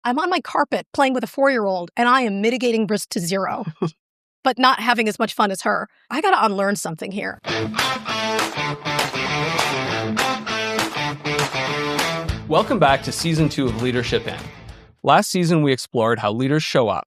I'm on my carpet playing with a 4-year-old and I am mitigating risk to zero, but not having as much fun as her. I got to unlearn something here. Welcome back to Season 2 of Leadership In. Last season, we explored how leaders show up.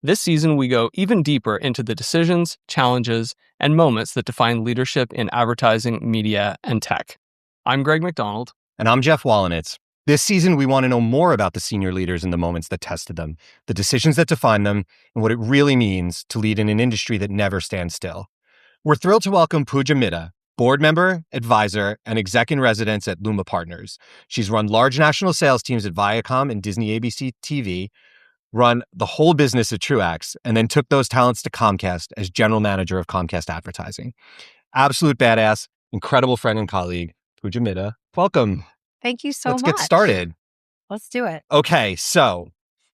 This season, we go even deeper into the decisions, challenges, and moments that define leadership in advertising, media, and tech. I'm Greg McDonald. And I'm Geoff Wallenitz. This season, we want to know more about the senior leaders and the moments that tested them, the decisions that define them, and what it really means to lead in an industry that never stands still. We're thrilled to welcome Pooja Midha, board member, advisor, and exec-in-residence at LUMA Partners. She's run large national sales teams at Viacom and Disney ABC TV, run the whole business at Truax, and then took those talents to Comcast as general manager of Comcast Advertising. Absolute badass, incredible friend and colleague, Pooja Midha. Welcome. Thank you so much. Let's get started. Let's do it. Okay, so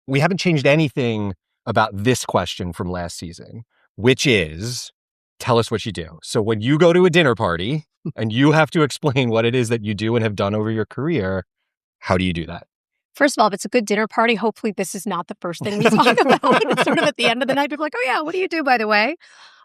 we haven't changed anything about this question from last season, which is, tell us what you do. So when you go to a dinner party and you have to explain what it is that you do and have done over your career, how do you do that? First of all, if it's a good dinner party, hopefully this is not the first thing we talk about. It's sort of at the end of the night, people are like, oh yeah, what do you do, by the way?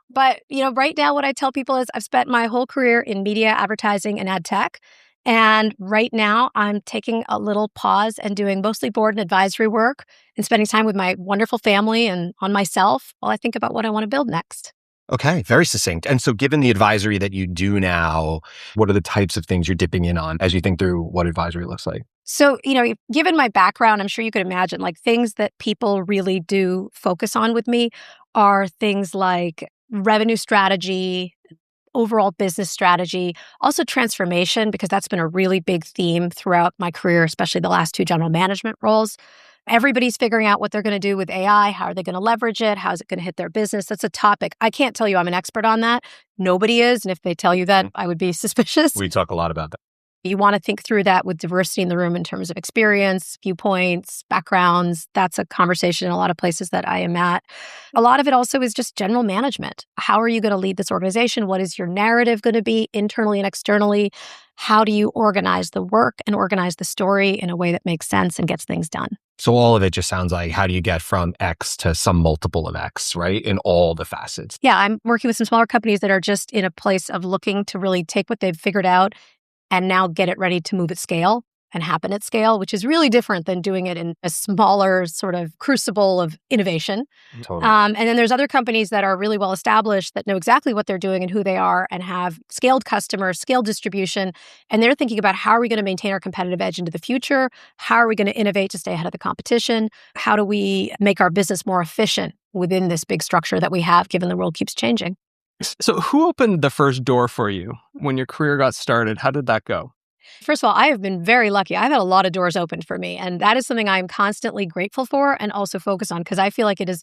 But, right now what I tell people is I've spent my whole career in media, advertising, and ad tech. And right now I'm taking a little pause and doing mostly board and advisory work and spending time with my wonderful family and on myself while I think about what I want to build next. Okay, very succinct. And so given the advisory that you do now, what are the types of things you're dipping in on as you think through what advisory looks like? So, given my background, I'm sure you could imagine like things that people really do focus on with me are things like revenue strategy, overall business strategy, also transformation, because that's been a really big theme throughout my career, especially the last 2 general management roles. Everybody's figuring out what they're going to do with AI. How are they going to leverage it? How is it going to hit their business? That's a topic. I can't tell you I'm an expert on that. Nobody is. And if they tell you that, I would be suspicious. We talk a lot about that. You want to think through that with diversity in the room in terms of experience, viewpoints, backgrounds. That's a conversation in a lot of places that I am at. A lot of it also is just general management. How are you going to lead this organization? What is your narrative going to be internally and externally? How do you organize the work and organize the story in a way that makes sense and gets things done? So all of it just sounds like, how do you get from X to some multiple of X, right? In all the facets. Yeah, I'm working with some smaller companies that are just in a place of looking to really take what they've figured out and now get it ready to move at scale and happen at scale, which is really different than doing it in a smaller sort of crucible of innovation. Totally. And then there's other companies that are really well established that know exactly what they're doing and who they are and have scaled customers, scaled distribution. And they're thinking about how are we going to maintain our competitive edge into the future? How are we going to innovate to stay ahead of the competition? How do we make our business more efficient within this big structure that we have, given the world keeps changing? So who opened the first door for you when your career got started? How did that go? First of all, I have been very lucky. I've had a lot of doors opened for me, and that is something I'm constantly grateful for and also focus on, because I feel like it is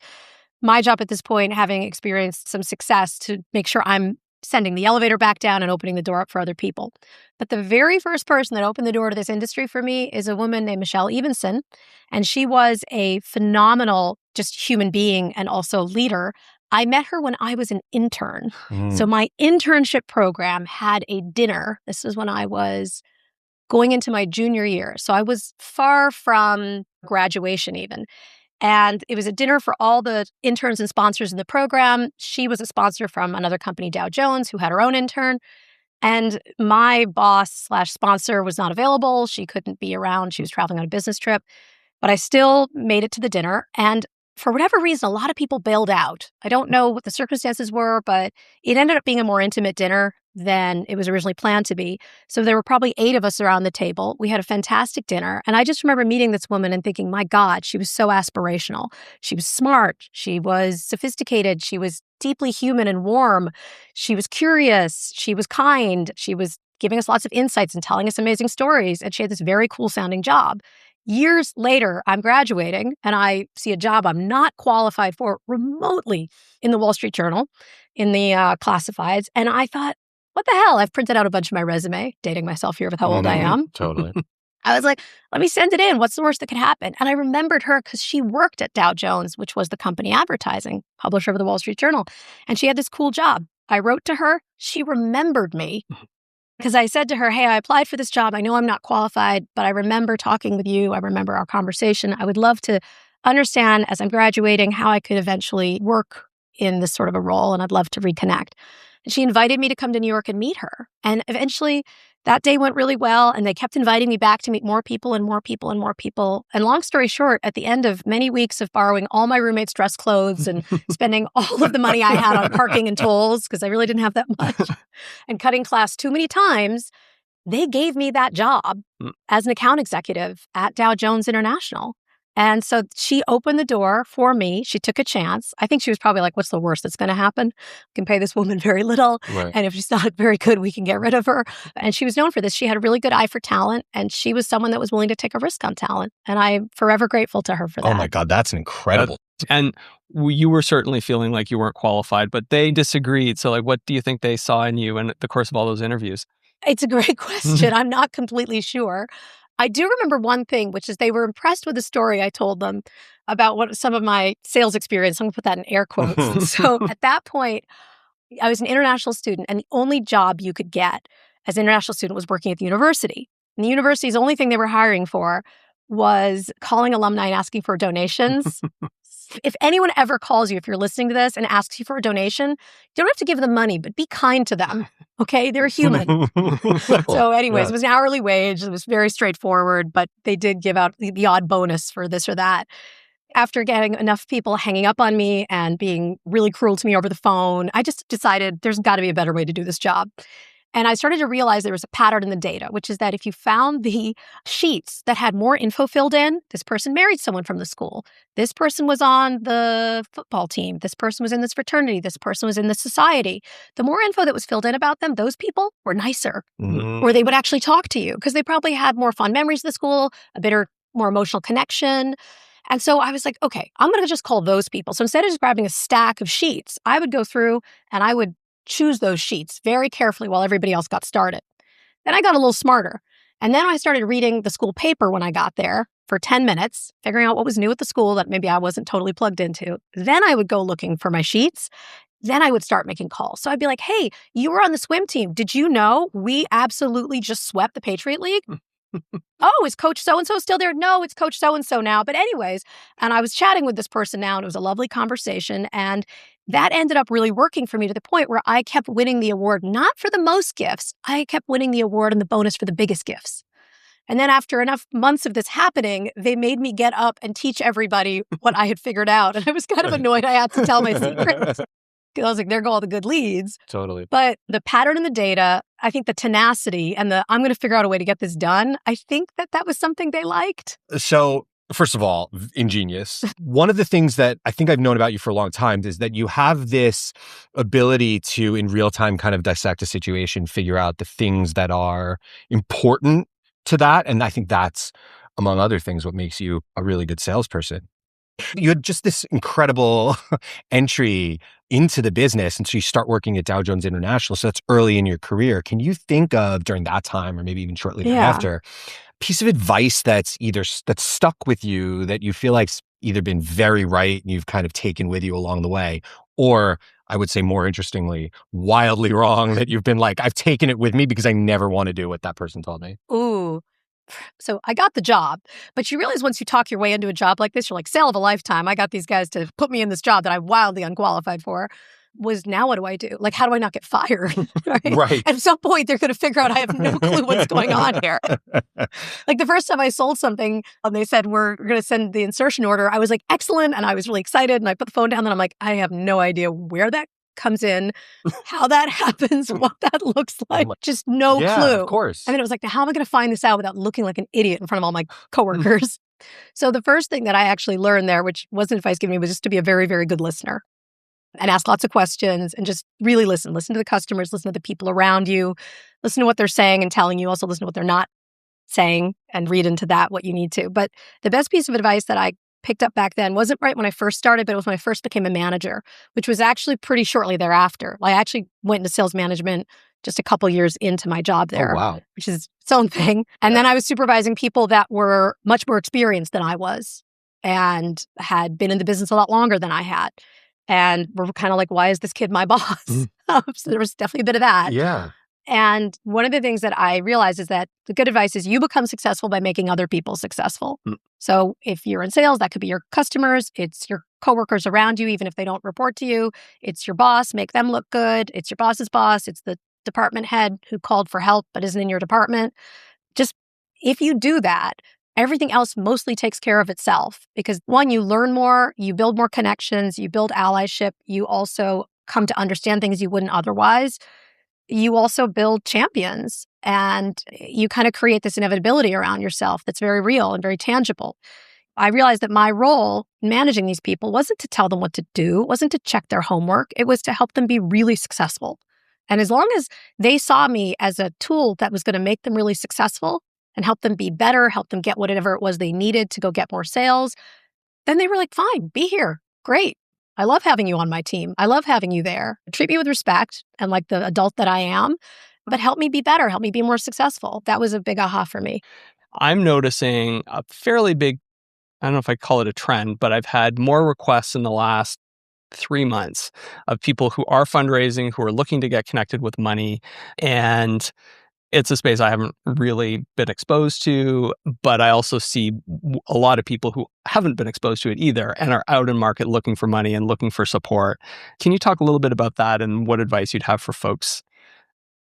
my job at this point, having experienced some success, to make sure I'm sending the elevator back down and opening the door up for other people. But the very first person that opened the door to this industry for me is a woman named Michelle Evenson, and she was a phenomenal just human being and also leader. I met her when I was an intern. So my internship program had a dinner. This was when I was going into my junior year. So I was far from graduation even. And it was a dinner for all the interns and sponsors in the program. She was a sponsor from another company, Dow Jones, who had her own intern. And my boss/sponsor was not available. She couldn't be around. She was traveling on a business trip. But I still made it to the dinner. And for whatever reason, a lot of people bailed out. I don't know what the circumstances were, but it ended up being a more intimate dinner than it was originally planned to be. So there were probably 8 of us around the table. We had a fantastic dinner. And I just remember meeting this woman and thinking, my God, she was so aspirational. She was smart. She was sophisticated. She was deeply human and warm. She was curious. She was kind. She was giving us lots of insights and telling us amazing stories. And she had this very cool sounding job. Years later, I'm graduating and I see a job I'm not qualified for remotely in the Wall Street Journal, in the classifieds. And I thought, what the hell? I've printed out a bunch of my resume, dating myself here with how old I am. Totally. I was like, let me send it in. What's the worst that could happen? And I remembered her because she worked at Dow Jones, which was the company advertising publisher of the Wall Street Journal. And she had this cool job. I wrote to her. She remembered me. Because I said to her, hey, I applied for this job. I know I'm not qualified, but I remember talking with you. I remember our conversation. I would love to understand as I'm graduating how I could eventually work in this sort of a role, and I'd love to reconnect. And she invited me to come to New York and meet her. And eventually that day went really well, and they kept inviting me back to meet more people and more people and more people. And long story short, at the end of many weeks of borrowing all my roommates' dress clothes and spending all of the money I had on parking and tolls, because I really didn't have that much, and cutting class too many times, they gave me that job as an account executive at Dow Jones International. And so she opened the door for me. She took a chance. I think she was probably like, what's the worst that's going to happen? We can pay this woman very little. Right. And if she's not very good, we can get rid of her. And she was known for this. She had a really good eye for talent. And she was someone that was willing to take a risk on talent. And I'm forever grateful to her for that. Oh my God, that's incredible. And you were certainly feeling like you weren't qualified, but they disagreed. So like, what do you think they saw in you in the course of all those interviews? It's a great question. I'm not completely sure. I do remember one thing, which is they were impressed with the story I told them about what some of my sales experience. I'm going to put that in air quotes. So at that point, I was an international student, and the only job you could get as an international student was working at the university. And the university's only thing they were hiring for was calling alumni and asking for donations. If anyone ever calls you, if you're listening to this, and asks you for a donation, you don't have to give them money, but be kind to them. Okay? They're human. So anyways, It was an hourly wage. It was very straightforward, but they did give out the odd bonus for this or that. After getting enough people hanging up on me and being really cruel to me over the phone, I just decided there's got to be a better way to do this job. And I started to realize there was a pattern in the data, which is that if you found the sheets that had more info filled in, this person married someone from the school, this person was on the football team, this person was in this fraternity, this person was in this society, the more info that was filled in about them, those people were nicer, or they would actually talk to you because they probably had more fond memories of the school, a better, more emotional connection. And so I was like, okay, I'm going to just call those people. So instead of just grabbing a stack of sheets, I would go through and I would choose those sheets very carefully while everybody else got started. Then I got a little smarter. And then I started reading the school paper when I got there for 10 minutes, figuring out what was new at the school that maybe I wasn't totally plugged into. Then I would go looking for my sheets. Then I would start making calls. So I'd be like, hey, you were on the swim team. Did you know we absolutely just swept the Patriot League? Oh, is Coach so-and-so still there? No, it's Coach so-and-so now. But anyways, and I was chatting with this person now, and it was a lovely conversation. And that ended up really working for me to the point where I kept winning the award, not for the most gifts. I kept winning the award and the bonus for the biggest gifts. And then after enough months of this happening, they made me get up and teach everybody what I had figured out. And I was kind of annoyed I had to tell my secrets. Because I was like, there go all the good leads. Totally. But the pattern in the data, I think the tenacity and the I'm going to figure out a way to get this done, I think that was something they liked. So, first of all, ingenious. One of the things that I think I've known about you for a long time is that you have this ability to, in real time, kind of dissect a situation, figure out the things that are important to that. And I think that's, among other things, what makes you a really good salesperson. You had just this incredible entry into the business. And so you start working at Dow Jones International. So that's early in your career. Can you think of, during that time, or maybe even shortly thereafter, a piece of advice that's stuck with you that you feel like's either been very right and you've kind of taken with you along the way, or I would say more interestingly, wildly wrong that you've been like, I've taken it with me because I never want to do what that person told me? Ooh. So I got the job, but you realize once you talk your way into a job like this, you're like, sale of a lifetime. I got these guys to put me in this job that I'm wildly unqualified for. Was now what do I do? Like, how do I not get fired? Right. At some point, they're going to figure out I have no clue what's going on here. Like the first time I sold something, and they said, we're going to send the insertion order. I was like, excellent. And I was really excited. And I put the phone down and I'm like, I have no idea where that comes in, how that happens, what that looks like. Just no clue. Of course. And then it was like, how am I going to find this out without looking like an idiot in front of all my coworkers? So the first thing that I actually learned there, which wasn't advice given me, was just to be a very, very good listener and ask lots of questions and just really listen. Listen to the customers, listen to the people around you, listen to what they're saying and telling you, also listen to what they're not saying and read into that what you need to. But the best piece of advice that I picked up back then wasn't right when I first started, but it was when I first became a manager, which was actually pretty shortly thereafter. I actually went into sales management just a couple years into my job there, which is its own thing. And then I was supervising people that were much more experienced than I was and had been in the business a lot longer than I had. And were kind of like, why is this kid my boss? So there was definitely a bit of that. Yeah. And one of the things that I realized is that the good advice is you become successful by making other people successful. So if you're in sales, that could be your customers, it's your coworkers around you, even if they don't report to you, it's your boss, make them look good, it's your boss's boss, it's the department head who called for help but isn't in your department. Just if you do that, everything else mostly takes care of itself because one, you learn more, you build more connections, you build allyship, you also come to understand things you wouldn't otherwise. You also build champions and you kind of create this inevitability around yourself that's very real and very tangible. I realized that my role in managing these people wasn't to tell them what to do, it wasn't to check their homework, it was to help them be really successful. And as long as they saw me as a tool that was going to make them really successful and help them be better, help them get whatever it was they needed to go get more sales, then they were like, fine, be here. Great. I love having you on my team. I love having you there. Treat me with respect and like the adult that I am, but help me be better, help me be more successful. That was a big aha for me. I'm noticing a fairly big, I don't know if I call it a trend, but I've had more requests in the last 3 months of people who are fundraising, who are looking to get connected with money. And it's a space I haven't really been exposed to, but I also see a lot of people who haven't been exposed to it either and are out in market looking for money and looking for support. Can you talk a little bit about that and what advice you'd have for folks?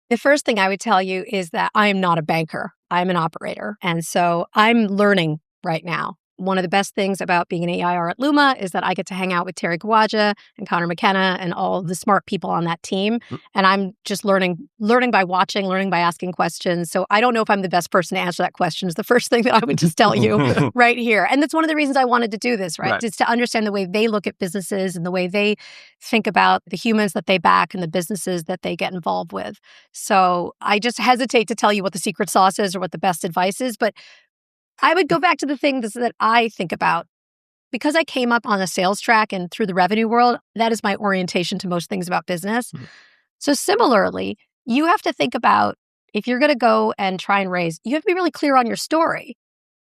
The first thing I would tell you is that I am not a banker. I'm an operator. And so I'm learning right now. One of the best things about being an EIR at LUMA is that I get to hang out with Terry Kawaja and Connor McKenna and all the smart people on that team. And I'm just learning by watching, learning by asking questions. So I don't know if I'm the best person to answer that question is the first thing that I would just tell you right here. And that's one of the reasons I wanted to do this, right? Just to understand the way they look at businesses and the way they think about the humans that they back and the businesses that they get involved with. So I just hesitate to tell you what the secret sauce is or what the best advice is, but I would go back to the things that I think about. Because I came up on the sales track and through the revenue world, that is my orientation to most things about business. So similarly, you have to think about if you're going to go and try and raise, you have to be really clear on your story.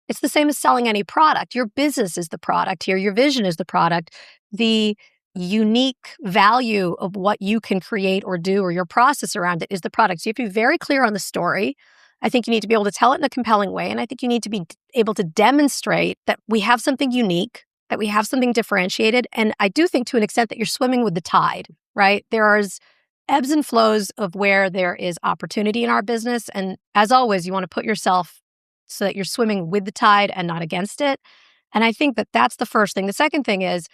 It's the same as selling any product. Your business is the product here. Your vision is the product. The unique value of what you can create or do or your process around it is the product. So you have to be very clear on the story. I think you need to be able to tell it in a compelling way. And I think you need to be able to demonstrate that we have something unique, that we have something differentiated. And I do think to an extent that you're swimming with the tide, right? There is ebbs and flows of where there is opportunity in our business. And as always, you want to put yourself so that you're swimming with the tide and not against it. And I think that that's the first thing. The second thing is,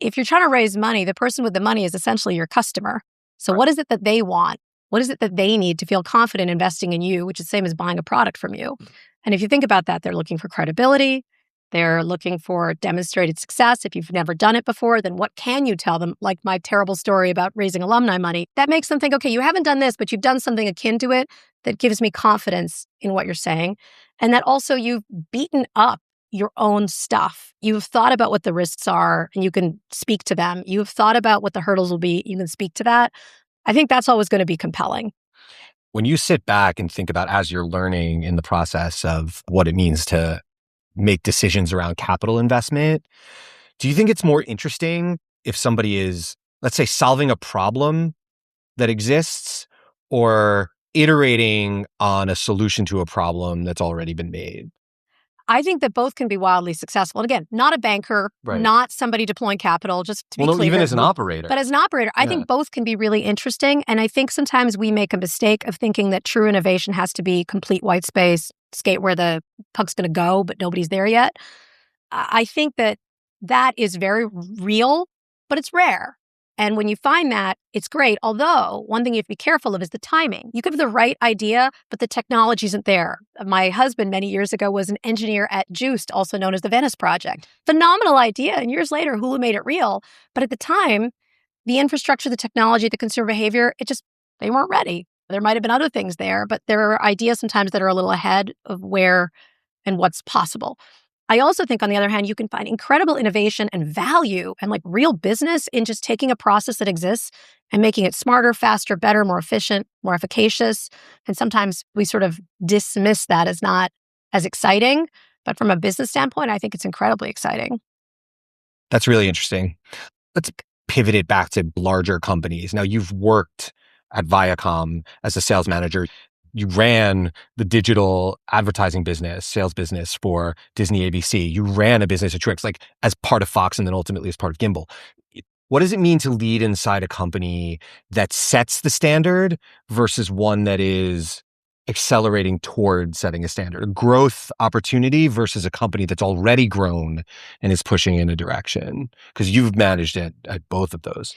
if you're trying to raise money, the person with the money is essentially your customer. So what is it that they want? What is it that they need to feel confident investing in you, which is the same as buying a product from you? And if you think about that, they're looking for credibility. They're looking for demonstrated success. If you've never done it before, then what can you tell them? Like my terrible story about raising alumni money. That makes them think, okay, you haven't done this, but you've done something akin to it that gives me confidence in what you're saying. And that also you've beaten up your own stuff. You've thought about what the risks are and you can speak to them. You've thought about what the hurdles will be. You can speak to that. I think that's always going to be compelling. When you sit back and think about as you're learning in the process of what it means to make decisions around capital investment, do you think it's more interesting if somebody is, let's say, solving a problem that exists or iterating on a solution to a problem that's already been made? I think that both can be wildly successful. And again, not a banker, not somebody deploying capital, just to be clear. Even as an operator. But as an operator, I think both can be really interesting. And I think sometimes we make a mistake of thinking that true innovation has to be complete white space, skate where the puck's going to go, but nobody's there yet. I think that that is very real, but it's rare. And when you find that, it's great. Although, one thing you have to be careful of is the timing. You could have the right idea, but the technology isn't there. My husband, many years ago, was an engineer at Juiced, also known as the Venice Project. Phenomenal idea. And years later, Hulu made it real. But at the time, the infrastructure, the technology, the consumer behavior, they weren't ready. There might have been other things there, but there are ideas sometimes that are a little ahead of where and what's possible. I also think, on the other hand, you can find incredible innovation and value and like real business in just taking a process that exists and making it smarter, faster, better, more efficient, more efficacious. And sometimes we sort of dismiss that as not as exciting. But from a business standpoint, I think it's incredibly exciting. That's really interesting. Let's pivot it back to larger companies. Now, you've worked at Viacom as a sales manager. You ran the digital advertising business, sales business for Disney ABC. You ran a business at Trix, like as part of Fox and then ultimately as part of Gimbal. What does it mean to lead inside a company that sets the standard versus one that is accelerating toward setting a standard? A growth opportunity versus a company that's already grown and is pushing in a direction? Because you've managed it at both of those.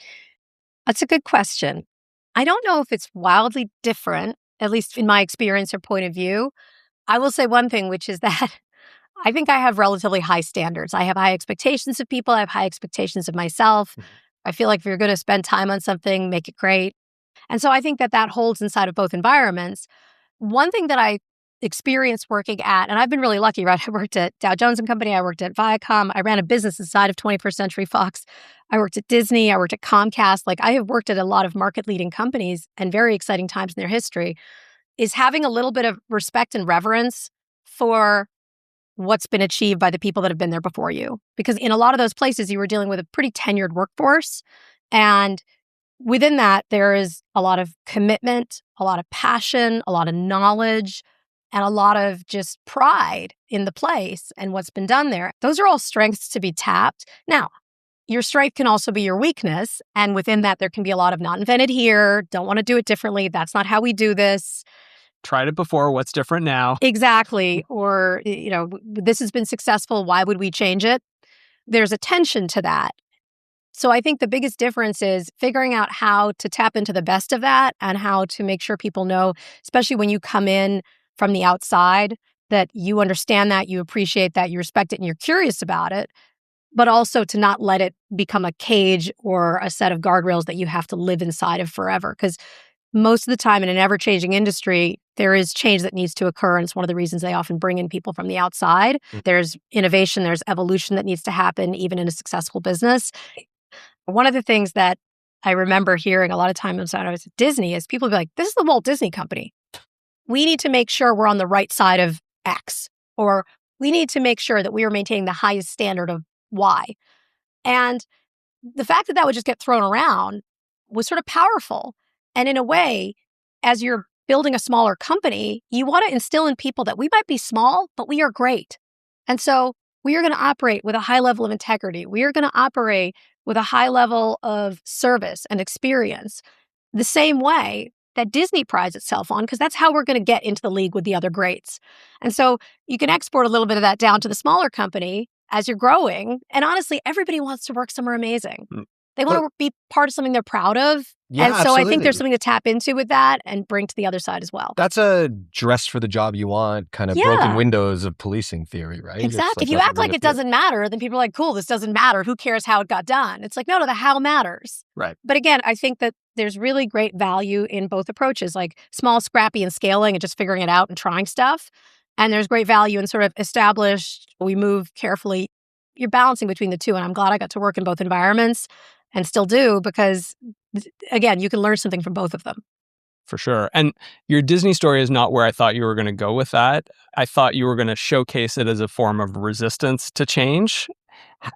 That's a good question. I don't know if it's wildly different, at least in my experience or point of view. I will say one thing, which is that I think I have relatively high standards. I have high expectations of people. I have high expectations of myself. I feel like if you're going to spend time on something, make it great. And so I think that that holds inside of both environments. One thing that I experienced working at, and I've been really lucky, right? I worked at Dow Jones and Company. I worked at Viacom. I ran a business inside of 21st Century Fox. I worked at Disney. I worked at Comcast. Like I have worked at a lot of market leading companies and very exciting times in their history, is having a little bit of respect and reverence for what's been achieved by the people that have been there before you. Because in a lot of those places, you were dealing with a pretty tenured workforce. And within that, there is a lot of commitment, a lot of passion, a lot of knowledge, and a lot of just pride in the place and what's been done there. Those are all strengths to be tapped. Now, your strength can also be your weakness. And within that, there can be a lot of not invented here, don't want to do it differently. That's not how we do this. Tried it before. What's different now? Exactly. Or, this has been successful. Why would we change it? There's a tension to that. So I think the biggest difference is figuring out how to tap into the best of that and how to make sure people know, especially when you come in from the outside, that you understand that, you appreciate that, you respect it, and you're curious about it, but also to not let it become a cage or a set of guardrails that you have to live inside of forever. Because most of the time in an ever-changing industry, there is change that needs to occur. And it's one of the reasons they often bring in people from the outside. There's innovation, there's evolution that needs to happen, even in a successful business. One of the things that I remember hearing a lot of times when I was at Disney is people be like, this is the Walt Disney Company. We need to make sure we're on the right side of X, or we need to make sure that we are maintaining the highest standard of Y. And the fact that that would just get thrown around was sort of powerful. And in a way, as you're building a smaller company, you want to instill in people that we might be small, but we are great. And so we are going to operate with a high level of integrity. We are going to operate with a high level of service and experience, the same way that Disney prides itself on, because that's how we're going to get into the league with the other greats. And so you can export a little bit of that down to the smaller company as you're growing. And honestly, everybody wants to work somewhere amazing. They want to be part of something they're proud of. Yeah, and so absolutely. I think there's something to tap into with that and bring to the other side as well. That's a dress for the job you want, kind of broken windows of policing theory, right? Exactly. If you act like it doesn't matter, then people are like, cool, this doesn't matter. Who cares how it got done? It's like, no, the how matters. Right. But again, I think that there's really great value in both approaches, like small, scrappy, and scaling and just figuring it out and trying stuff. And there's great value in sort of established, we move carefully. You're balancing between the two. And I'm glad I got to work in both environments and still do, because again, you can learn something from both of them. For sure. And your Disney story is not where I thought you were going to go with that. I thought you were going to showcase it as a form of resistance to change.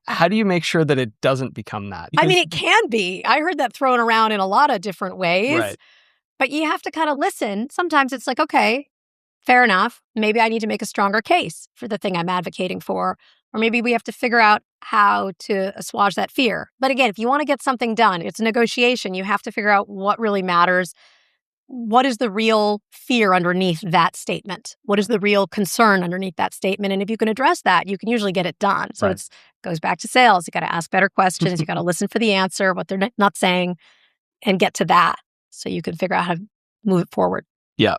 How do you make sure that it doesn't become that? I mean, it can be. I heard that thrown around in a lot of different ways. Right. But you have to kind of listen. Sometimes it's like, okay, fair enough. Maybe I need to make a stronger case for the thing I'm advocating for. Or maybe we have to figure out how to assuage that fear. But again, if you want to get something done, it's a negotiation. You have to figure out what really matters. What is the real fear underneath that statement? What is the real concern underneath that statement? And if you can address that, you can usually get it done. So it goes back to sales. You got to ask better questions. You got to listen for the answer, what they're not saying, and get to that so you can figure out how to move it forward. Yeah.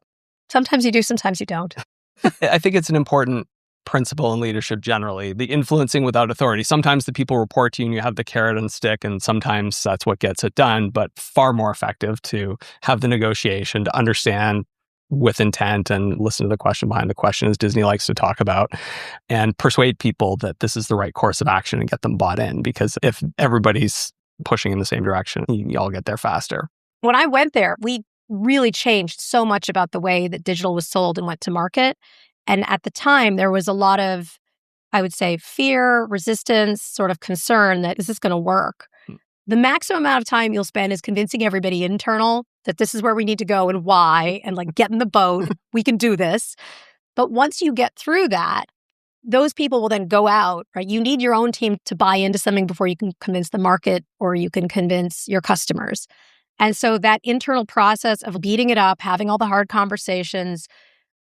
Sometimes you do, sometimes you don't. I think it's an important principle in leadership generally, the influencing without authority. Sometimes the people report to you and you have the carrot and stick, and sometimes that's what gets it done, but far more effective to have the negotiation, to understand with intent and listen to the question behind the question, as Disney likes to talk about, and persuade people that this is the right course of action and get them bought in. Because if everybody's pushing in the same direction, you all get there faster. When I went there, we really changed so much about the way that digital was sold and went to market. And at the time, there was a lot of, I would say, fear, resistance, sort of concern that, is this going to work? The maximum amount of time you'll spend is convincing everybody internal that this is where we need to go and why, and like get in the boat. We can do this. But once you get through that, those people will then go out, right? You need your own team to buy into something before you can convince the market or you can convince your customers. And so that internal process of beating it up, having all the hard conversations,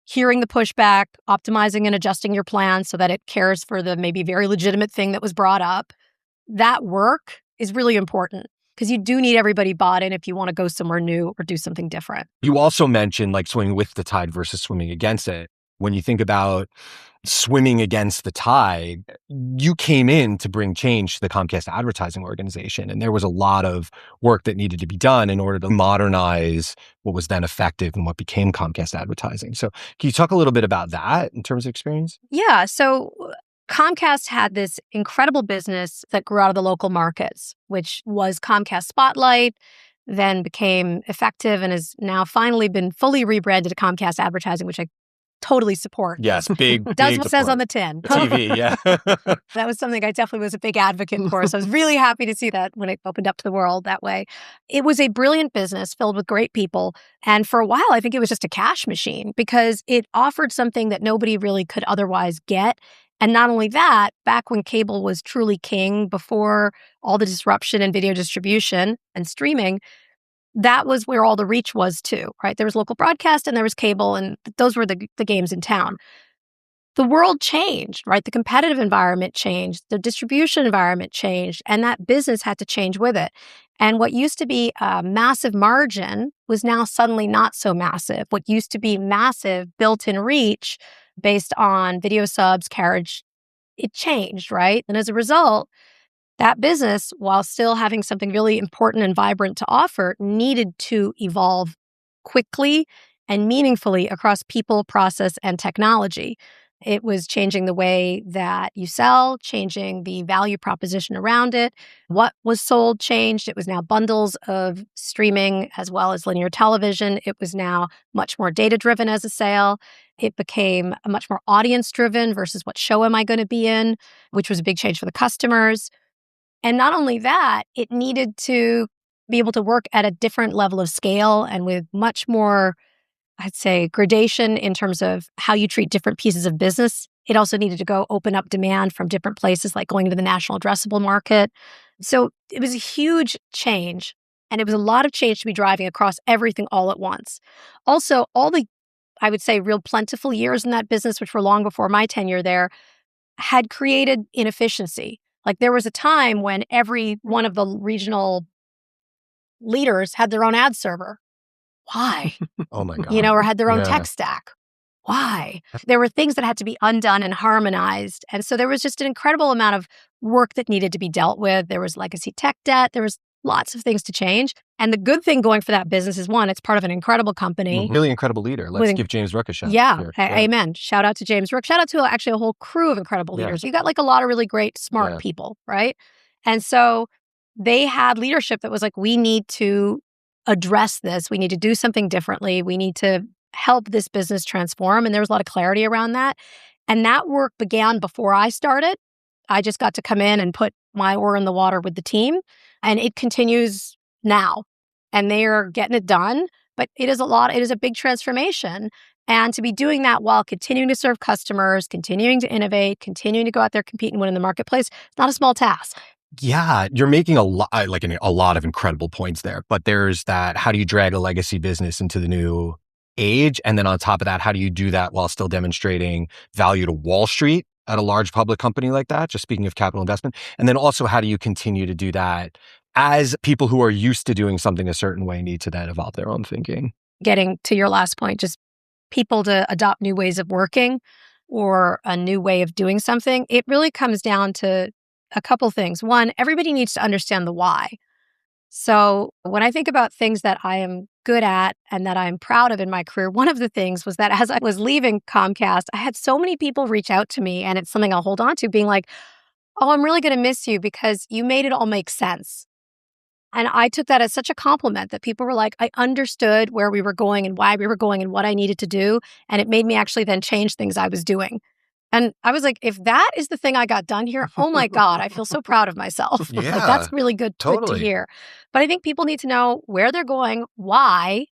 hearing the pushback, optimizing and adjusting your plan so that it cares for the maybe very legitimate thing that was brought up, that work is really important because you do need everybody bought in if you want to go somewhere new or do something different. You also mentioned like swimming with the tide versus swimming against it. When you think about swimming against the tide, you came in to bring change to the Comcast Advertising organization. And there was a lot of work that needed to be done in order to modernize what was then effective and what became Comcast Advertising. So can you talk a little bit about that in terms of experience? Yeah. So Comcast had this incredible business that grew out of the local markets, which was Comcast Spotlight, then became Effective and has now finally been fully rebranded to Comcast Advertising, which I totally support. Yes, big, Does big what says support. on the tin. TV, yeah. That was something I definitely was a big advocate for. So I was really happy to see that when it opened up to the world that way. It was a brilliant business filled with great people. And for a while, I think it was just a cash machine because it offered something that nobody really could otherwise get. And not only that, back when cable was truly king, before all the disruption in video distribution and streaming, that was where all the reach was too, right? There was local broadcast and there was cable, and those were the games in town. The world changed, right? The competitive environment changed, the distribution environment changed, and that business had to change with it. And what used to be a massive margin was now suddenly not so massive. What used to be massive built-in reach based on video subs, carriage, it changed, right? And as a result, that business, while still having something really important and vibrant to offer, needed to evolve quickly and meaningfully across people, process, and technology. It was changing the way that you sell, changing the value proposition around it. What was sold changed. It was now bundles of streaming as well as linear television. It was now much more data-driven as a sale. It became a much more audience-driven versus what show am I going to be in, which was a big change for the customers. And not only that, it needed to be able to work at a different level of scale and with much more, I'd say, gradation in terms of how you treat different pieces of business. It also needed to go open up demand from different places, like going to the national addressable market. So it was a huge change. And it was a lot of change to be driving across everything all at once. Also, all the, I would say, real plentiful years in that business, which were long before my tenure there, had created inefficiency. Like there was a time when every one of the regional leaders had their own ad server. Why? Oh my God. Or had their own tech stack. Why? There were things that had to be undone and harmonized. And so there was just an incredible amount of work that needed to be dealt with. There was legacy tech debt. There was lots of things to change. And the good thing going for that business is, one, it's part of an incredible company. Really incredible leader. Let's give James Rook a shout. Yeah, amen. Shout out to James Rook. Shout out to actually a whole crew of incredible leaders. You got like a lot of really great, smart people, right? And so they had leadership that was like, we need to address this. We need to do something differently. We need to help this business transform. And there was a lot of clarity around that. And that work began before I started. I just got to come in and put my oar in the water with the team. And it continues now. And they are getting it done. But it is a big transformation. And to be doing that while continuing to serve customers, continuing to innovate, continuing to go out there, compete and win in the marketplace, it's not a small task. Yeah, you're making a lot of incredible points there. But there's that, how do you drag a legacy business into the new age? And then on top of that, how do you do that while still demonstrating value to Wall Street at a large public company like that? Just speaking of capital investment. And then also, how do you continue to do that as people who are used to doing something a certain way need to then evolve their own thinking? Getting to your last point, just people to adopt new ways of working or a new way of doing something. It really comes down to a couple things. One, everybody needs to understand the why. So when I think about things that I am good at and that I'm proud of in my career, one of the things was that as I was leaving Comcast, I had so many people reach out to me, and it's something I'll hold on to, being like, oh, I'm really going to miss you because you made it all make sense. And I took that as such a compliment that people were like, I understood where we were going and why we were going and what I needed to do. And it made me actually then change things I was doing. And I was like, if that is the thing I got done here, oh my God, I feel so proud of myself. Yeah, Like, that's really good to hear. But I think people need to know where they're going, why,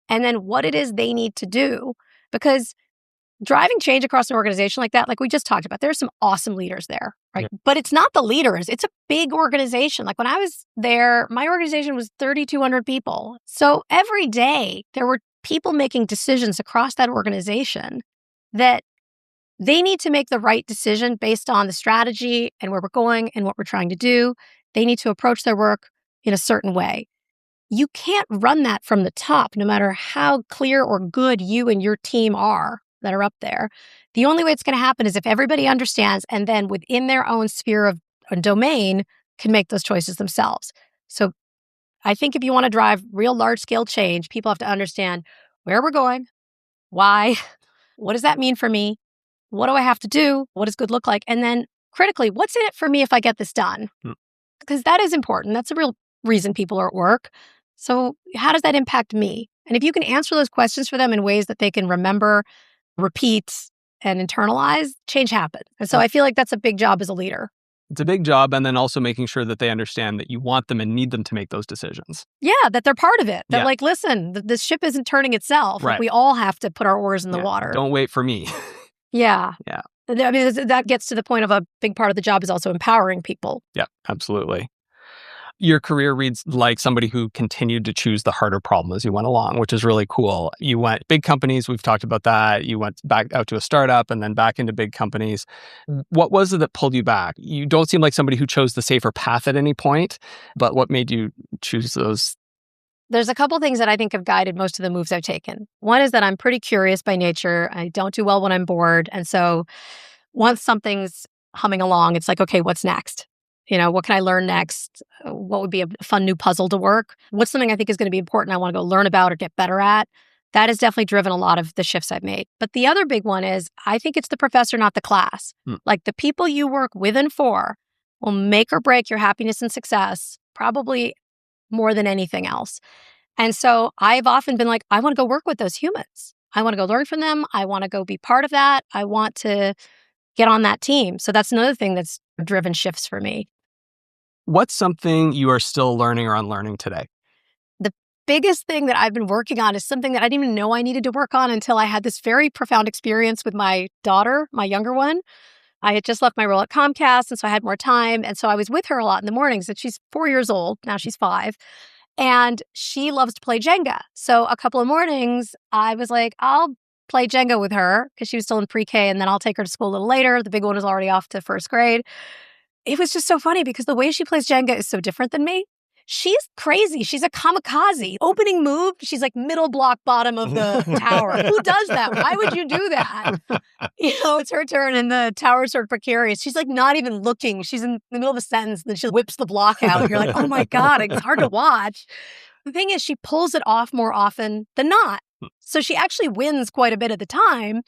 and then what it is they need to do. Because driving change across an organization like that, like we just talked about, there's some awesome leaders there, right? Yeah. But it's not the leaders. It's a big organization. Like when I was there, my organization was 3,200 people. So every day there were people making decisions across that organization that they need to make the right decision based on the strategy and where we're going and what we're trying to do. They need to approach their work in a certain way. You can't run that from the top, no matter how clear or good you and your team are that are up there. The only way it's going to happen is if everybody understands and then within their own sphere of domain can make those choices themselves. So I think if you want to drive real large-scale change, people have to understand where we're going, why, what does that mean for me? What do I have to do? What does good look like? And then critically, what's in it for me if I get this done? Because that is important. That's a real reason people are at work. So how does that impact me? And if you can answer those questions for them in ways that they can remember, repeat, and internalize, change happens. And so I feel like that's a big job as a leader. It's a big job. And then also making sure that they understand that you want them and need them to make those decisions. Yeah, that they're part of it. That like, listen, the ship isn't turning itself. Right. Like, we all have to put our oars in the water. Don't wait for me. Yeah. Yeah. I mean, that gets to the point of a big part of the job is also empowering people. Yeah, absolutely. Your career reads like somebody who continued to choose the harder problem as you went along, which is really cool. You went big companies, we've talked about that. You went back out to a startup and then back into big companies. What was it that pulled you back? You don't seem like somebody who chose the safer path at any point, but what made you choose those? There's a couple things that I think have guided most of the moves I've taken. One is that I'm pretty curious by nature. I don't do well when I'm bored. And so once something's humming along, it's like, okay, what's next? What can I learn next? What would be a fun new puzzle to work? What's something I think is going to be important I want to go learn about or get better at? That has definitely driven a lot of the shifts I've made. But the other big one is I think it's the professor, not the class. Like the people you work with and for will make or break your happiness and success, probably more than anything else. And so I've often been like, I want to go work with those humans. I want to go learn from them. I want to go be part of that. I want to get on that team. So that's another thing that's driven shifts for me. What's something you are still learning or unlearning today? The biggest thing that I've been working on is something that I didn't even know I needed to work on until I had this very profound experience with my daughter, my younger one. I had just left my role at Comcast, and so I had more time. And so I was with her a lot in the mornings. And she's 4 years old. Now she's 5. And she loves to play Jenga. So a couple of mornings, I was like, I'll play Jenga with her because she was still in pre-K, and then I'll take her to school a little later. The big one is already off to first grade. It was just so funny because the way she plays Jenga is so different than me. She's crazy. She's a kamikaze. Opening move, she's like middle block bottom of the tower. Who does that? Why would you do that? It's her turn and the tower's sort of precarious. She's like not even looking. She's in the middle of a sentence and then she whips the block out. You're like, oh my God, it's hard to watch. The thing is, she pulls it off more often than not. So she actually wins quite a bit of the time.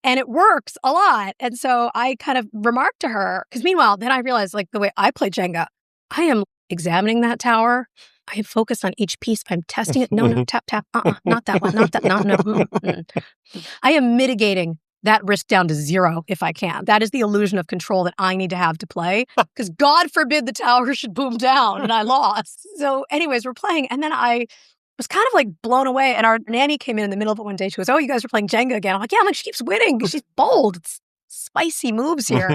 And it works a lot. And so I kind of remarked to her, because meanwhile, then I realized like the way I play Jenga, I am examining that tower. I am focused on each piece. I'm testing it. No, tap, tap. Not that one. Not that. No. I am mitigating that risk down to 0 if I can. That is the illusion of control that I need to have to play. Because God forbid the tower should boom down and I lost. So anyways, we're playing. And then I was kind of like blown away. And our nanny came in the middle of it one day. She goes, oh, you guys are playing Jenga again. I'm like, yeah. I'm like, she keeps winning. She's bold. It's spicy moves here.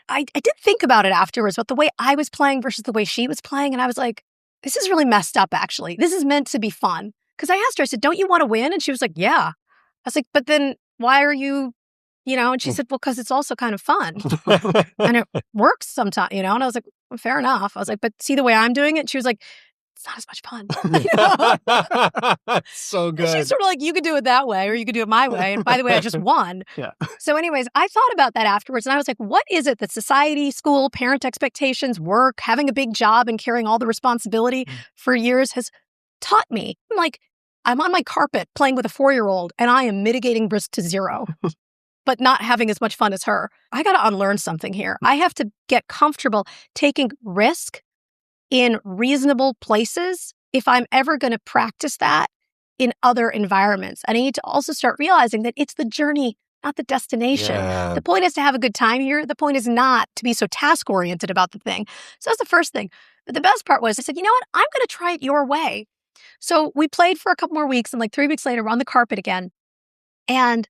I did think about it afterwards, but the way I was playing versus the way she was playing. And I was like, this is really messed up, actually. This is meant to be fun. Because I asked her, I said, don't you want to win? And she was like, yeah. I was like, but then why are you, and she said, well, because it's also kind of fun. And it works sometimes, And I was like, well, fair enough. I was like, but see the way I'm doing it? She was like, it's not as much fun. So good. She's sort of like, you could do it that way or you could do it my way. And by the way, I just won. Yeah. So anyways, I thought about that afterwards and I was like, what is it that society, school, parent expectations, work, having a big job and carrying all the responsibility for years has taught me? I'm like, I'm on my carpet playing with a 4-year-old and I am mitigating risk to 0. But not having as much fun as her. I got to unlearn something here. I have to get comfortable taking risk in reasonable places if I'm ever going to practice that in other environments. And I need to also start realizing that it's the journey, not the destination. Yeah. The point is to have a good time here. The point is not to be so task-oriented about the thing. So that's the first thing. But the best part was I said, you know what? I'm going to try it your way. So we played for a couple more weeks, and like 3 weeks later, we're on the carpet again. And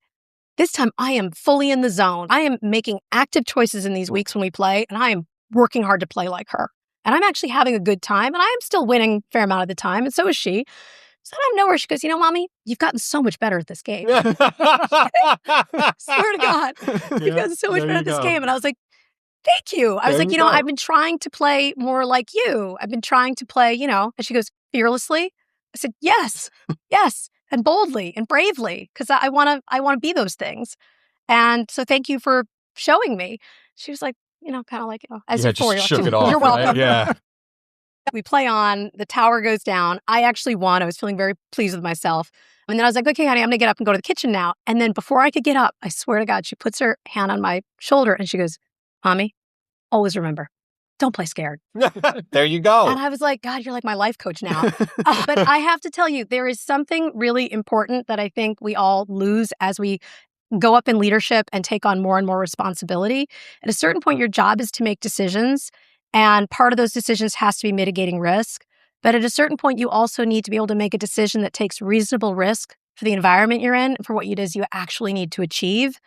this time I am fully in the zone. I am making active choices in these weeks when we play, and I am working hard to play like her. And I'm actually having a good time, and I am still winning a fair amount of the time, and so is she. So out of nowhere, she goes, you know, Mommy, you've gotten so much better at this game. Swear to God, you've gotten so much better at this game. And I was like, thank you. I was like, you know, I've been trying to play more like you. I've been trying to play, you know. And she goes, fearlessly? I said, yes, yes, and boldly and bravely, because I want to be those things. And so thank you for showing me. She was like, you know, kind of like, as a 4-year-old. Just shook it off. You're welcome. Right? Yeah. We play on, the tower goes down. I actually won. I was feeling very pleased with myself. And then I was like, okay, honey, I'm going to get up and go to the kitchen now. And then before I could get up, I swear to God, she puts her hand on my shoulder and she goes, Mommy, always remember, don't play scared. There you go. And I was like, God, you're like my life coach now. But I have to tell you, there is something really important that I think we all lose as we go up in leadership and take on more and more responsibility. At a certain point, your job is to make decisions. And part of those decisions has to be mitigating risk. But at a certain point, you also need to be able to make a decision that takes reasonable risk for the environment you're in and for what it is you actually need to achieve.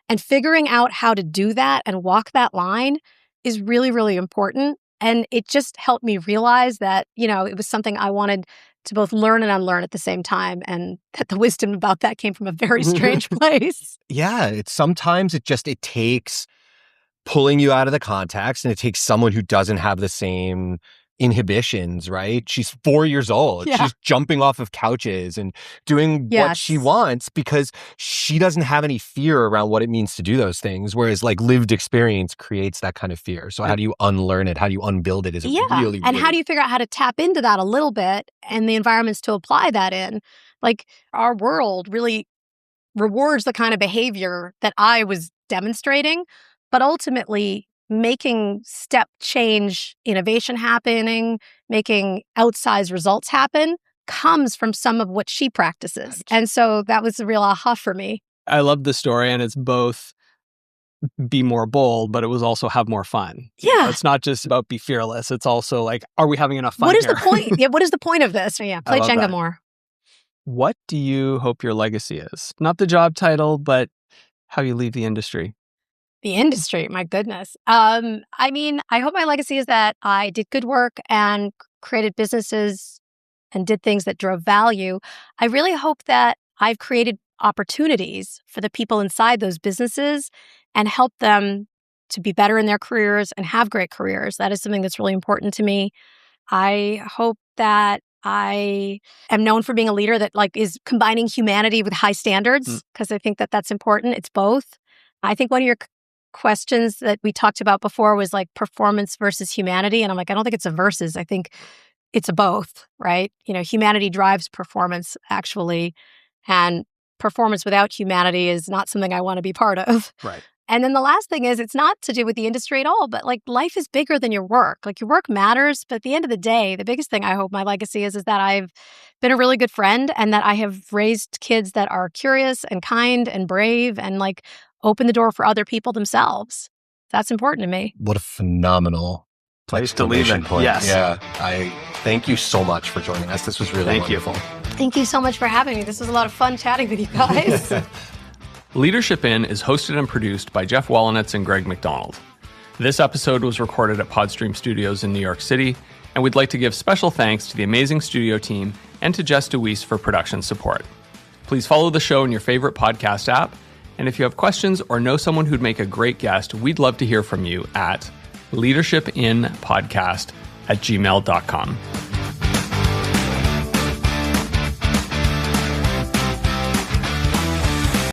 And figuring out how to do that and walk that line is really, really important. And it just helped me realize that, you know, it was something I wanted to both learn and unlearn at the same time. And that the wisdom about that came from a very strange place. Yeah, sometimes it takes pulling you out of the context, and it takes someone who doesn't have the same inhibitions, right? She's 4 years old. Yeah. She's jumping off of couches and doing what she wants because she doesn't have any fear around what it means to do those things. Whereas like lived experience creates that kind of fear. So how do you unlearn it? How do you unbuild it? And how do you figure out how to tap into that a little bit and the environments to apply that in? Like our world really rewards the kind of behavior that I was demonstrating, but ultimately making step change innovation happening, making outsized results happen comes from some of what she practices. And so that was a real aha for me. I love the story, and it's both be more bold, but it was also have more fun. Yeah. It's not just about be fearless. It's also like, are we having enough fun What is here? the point? Yeah, what is the point of this? Yeah, play love Jenga that. more. What do you hope your legacy is? Not the job title, but how you leave the industry. The industry, my goodness. I mean, I hope my legacy is that I did good work and created businesses and did things that drove value. I really hope that I've created opportunities for the people inside those businesses and helped them to be better in their careers and have great careers. That is something that's really important to me. I hope that I am known for being a leader that like is combining humanity with high standards, because I think that that's important. It's both. I think one of your questions that we talked about before was like performance versus humanity. And I'm like, I don't think it's a versus. I think it's a both, right? You know, humanity drives performance actually. And performance without humanity is not something I want to be part of. Right. And then the last thing is, it's not to do with the industry at all, but like life is bigger than your work. Like your work matters, but at the end of the day, the biggest thing I hope my legacy is that I've been a really good friend and that I have raised kids that are curious and kind and brave and like open the door for other people themselves. That's important to me. What a phenomenal place to leave it. Point. Yes. Yeah. I thank you so much for joining us. This was really wonderful. Thank you so much for having me. This was a lot of fun chatting with you guys. Leadership In is hosted and produced by Geoff Wallenitz and Greg McDonald. This episode was recorded at Podstream Studios in New York City, and we'd like to give special thanks to the amazing studio team and to Jess DeWeese for production support. Please follow the show in your favorite podcast app, and if you have questions or know someone who'd make a great guest, we'd love to hear from you at leadershipinpodcast@gmail.com.